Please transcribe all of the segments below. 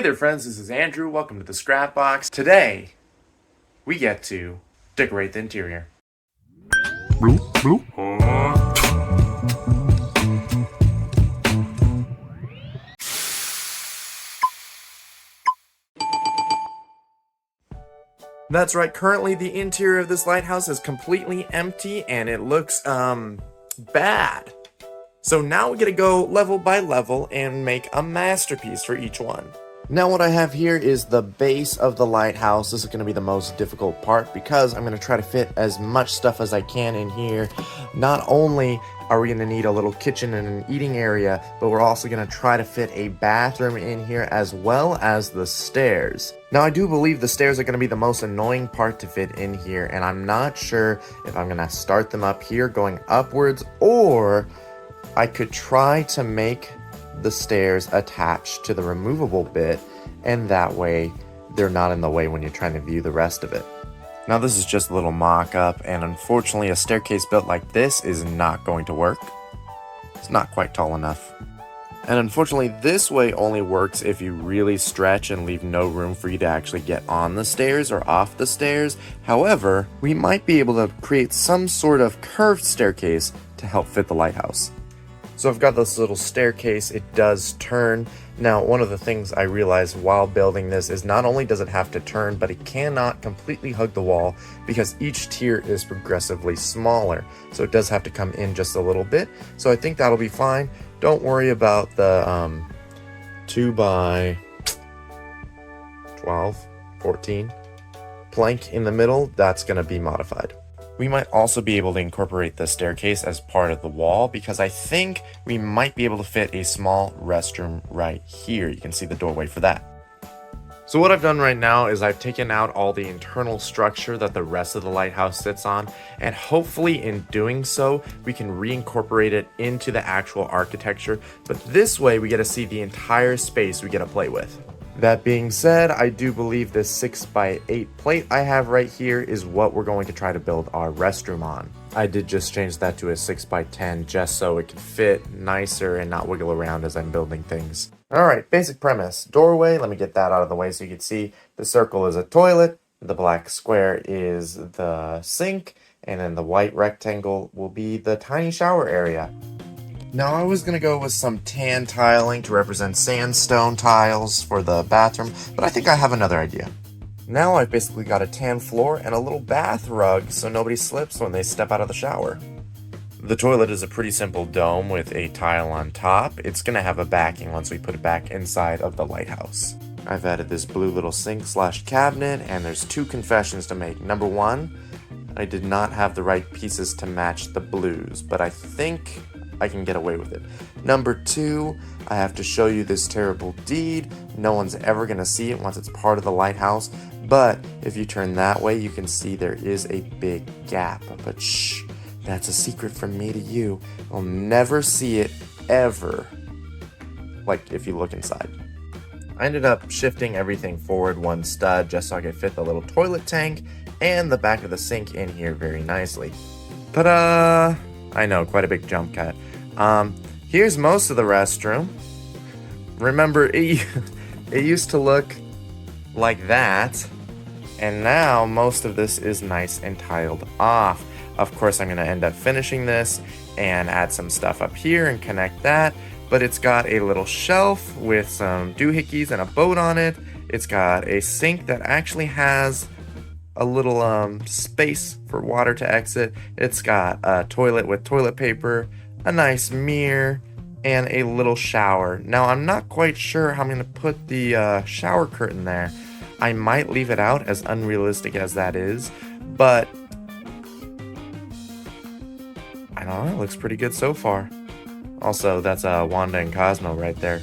Hey there friends, this is Andrew. Welcome to the Scrap Box. Today, we get to decorate the interior. That's right, currently the interior of this lighthouse is completely empty and it looks, bad. So now we gotta go level by level and make a masterpiece for each one. Now what I have here is the base of the lighthouse. This is going to be the most difficult part because I'm going to try to fit as much stuff as I can in here. Not only are we going to need a little kitchen and an eating area, but we're also going to try to fit a bathroom in here as well as the stairs. Now I do believe the stairs are going to be the most annoying part to fit in here, and I'm not sure if I'm going to start them up here going upwards, or I could try to make the stairs attached to the removable bit, and that way they're not in the way when you're trying to view the rest of it. Now this is just a little mock-up, and unfortunately a staircase built like this is not going to work. It's not quite tall enough. And unfortunately this way only works if you really stretch and leave no room for you to actually get on the stairs or off the stairs. However, we might be able to create some sort of curved staircase to help fit the lighthouse. So I've got this little staircase, it does turn. Now, one of the things I realized while building this is not only does it have to turn, but it cannot completely hug the wall because each tier is progressively smaller. So it does have to come in just a little bit. So I think that'll be fine. Don't worry about the 2 by 12, 14 plank in the middle. That's going to be modified. We might also be able to incorporate the staircase as part of the wall because I think we might be able to fit a small restroom right here. You can see the doorway for that. So what I've done right now is I've taken out all the internal structure that the rest of the lighthouse sits on, and hopefully in doing so, we can reincorporate it into the actual architecture, but this way we get to see the entire space we get to play with. That being said, I do believe this 6 by 8 plate I have right here is what we're going to try to build our restroom on. I did just change that to a 6 by 10 just so it could fit nicer and not wiggle around as I'm building things. Alright, basic premise. Doorway, let me get that out of the way so you can see. The circle is a toilet, the black square is the sink, and then the white rectangle will be the tiny shower area. Now I was going to go with some tan tiling to represent sandstone tiles for the bathroom, but I think I have another idea. Now I've basically got a tan floor and a little bath rug so nobody slips when they step out of the shower. The toilet is a pretty simple dome with a tile on top. It's going to have a backing once we put it back inside of the lighthouse. I've added this blue little sink / cabinet, and there's 2 confessions to make. Number 1, I did not have the right pieces to match the blues, but I think I can get away with it. Number 2, I have to show you this terrible deed. No one's ever going to see it once it's part of the lighthouse, but if you turn that way, you can see there is a big gap. But shh, that's a secret from me to you. You'll never see it ever, like if you look inside. I ended up shifting everything forward 1 stud just so I could fit the little toilet tank and the back of the sink in here very nicely. Ta-da! I know, quite a big jump cut. Here's most of the restroom. Remember, it used to look like that, and now most of this is nice and tiled off. Of course, I'm going to end up finishing this and add some stuff up here and connect that, but it's got a little shelf with some doohickeys and a boat on it. It's got a sink that actually has a little space for water to exit. It's got a toilet with toilet paper, a nice mirror, and a little shower. Now I'm not quite sure how I'm going to put the shower curtain there. I might leave it out, as unrealistic as that is, but I don't know, it looks pretty good so far. Also, that's Wanda and Cosmo right there.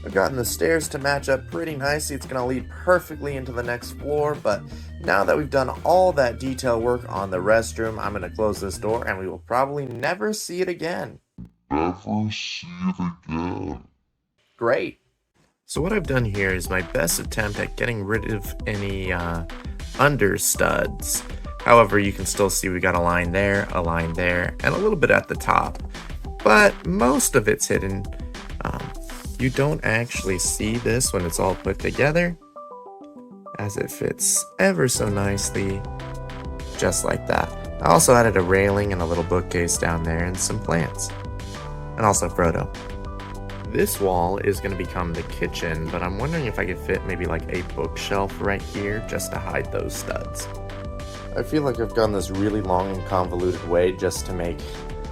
I've gotten the stairs to match up pretty nicely. It's going to lead perfectly into the next floor, but now that we've done all that detail work on the restroom, I'm going to close this door and we will probably never see it again. Great. So what I've done here is my best attempt at getting rid of any under studs. However, you can still see we got a line there, and a little bit at the top. But most of it's hidden You don't actually see this when it's all put together, as it fits ever so nicely, just like that. I also added a railing and a little bookcase down there and some plants. And also Frodo. This wall is going to become the kitchen, but I'm wondering if I could fit maybe like a bookshelf right here just to hide those studs. I feel like I've gone this really long and convoluted way just to make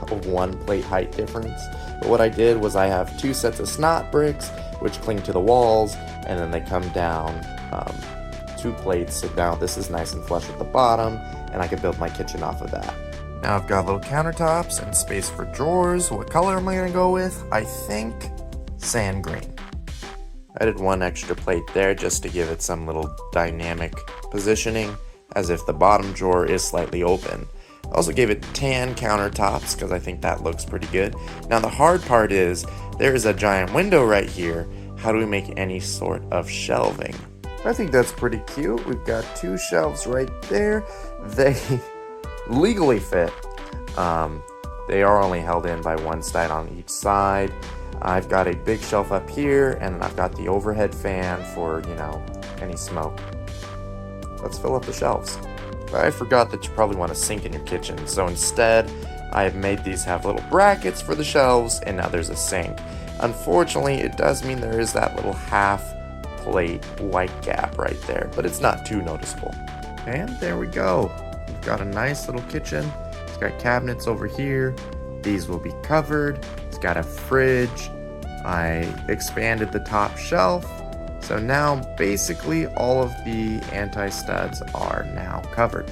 a 1 plate height difference. But what I did was I have 2 sets of snot bricks, which cling to the walls, and then they come down 2 plates. So now this is nice and flush at the bottom, and I can build my kitchen off of that. Now I've got little countertops and space for drawers. What color am I going to go with? I think sand green. I did 1 extra plate there just to give it some little dynamic positioning, as if the bottom drawer is slightly open. I also gave it tan countertops because I think that looks pretty good. Now the hard part is there is a giant window right here. How do we make any sort of shelving? I think that's pretty cute. We've got 2 shelves right there. They legally fit. They are only held in by 1 side on each side. I've got a big shelf up here, and I've got the overhead fan for, any smoke. Let's fill up the shelves. I forgot that you probably want a sink in your kitchen, so instead I have made these have little brackets for the shelves, and now there's a sink. Unfortunately, it does mean there is that little half plate white gap right there, but it's not too noticeable. And there we go. We've got a nice little kitchen. It's got cabinets over here. These will be covered. It's got a fridge. I expanded the top shelf. So now basically all of the anti-studs are now covered.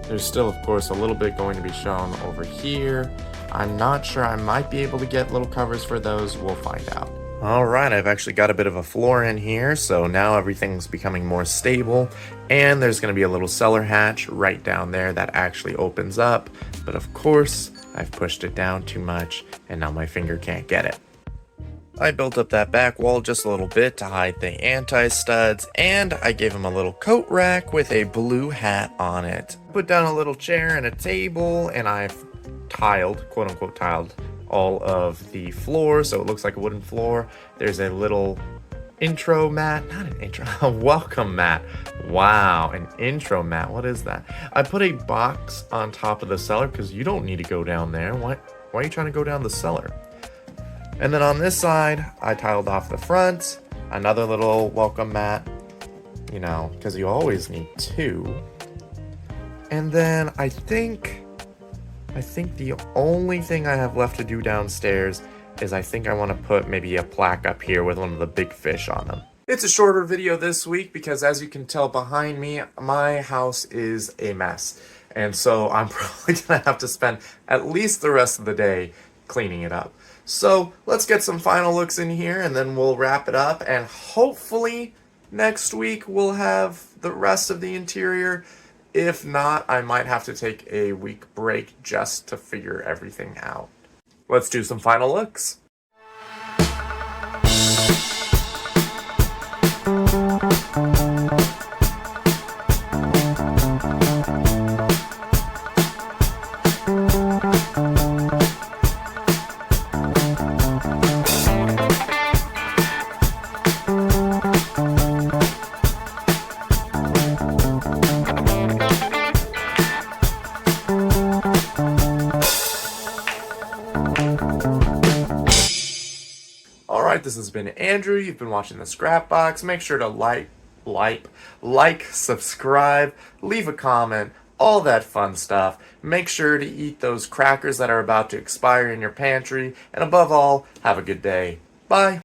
There's still, of course, a little bit going to be shown over here. I'm not sure. I might be able to get little covers for those. We'll find out. All right, I've actually got a bit of a floor in here, so now everything's becoming more stable, and there's going to be a little cellar hatch right down there that actually opens up, but of course, I've pushed it down too much, and now my finger can't get it. I built up that back wall just a little bit to hide the anti-studs, and I gave him a little coat rack with a blue hat on it. Put down a little chair and a table, and I've tiled, quote-unquote tiled, all of the floor, so it looks like a wooden floor. There's a little intro mat, not an intro, a welcome mat. Wow, an intro mat, what is that? I put a box on top of the cellar because you don't need to go down there. Why are you trying to go down the cellar? And then on this side, I tiled off the front, another little welcome mat, because you always need 2. And then I think the only thing I have left to do downstairs is I think I want to put maybe a plaque up here with one of the big fish on them. It's a shorter video this week because, as you can tell behind me, my house is a mess. And so I'm probably going to have to spend at least the rest of the day cleaning it up. So let's get some final looks in here and then we'll wrap it up. And hopefully next week we'll have the rest of the interior. If not, I might have to take a week break just to figure everything out. Let's do some final looks. Alright, this has been Andrew. You've been watching the Scrapbox. Make sure to like, subscribe, leave a comment, all that fun stuff. Make sure to eat those crackers that are about to expire in your pantry. And above all, have a good day. Bye.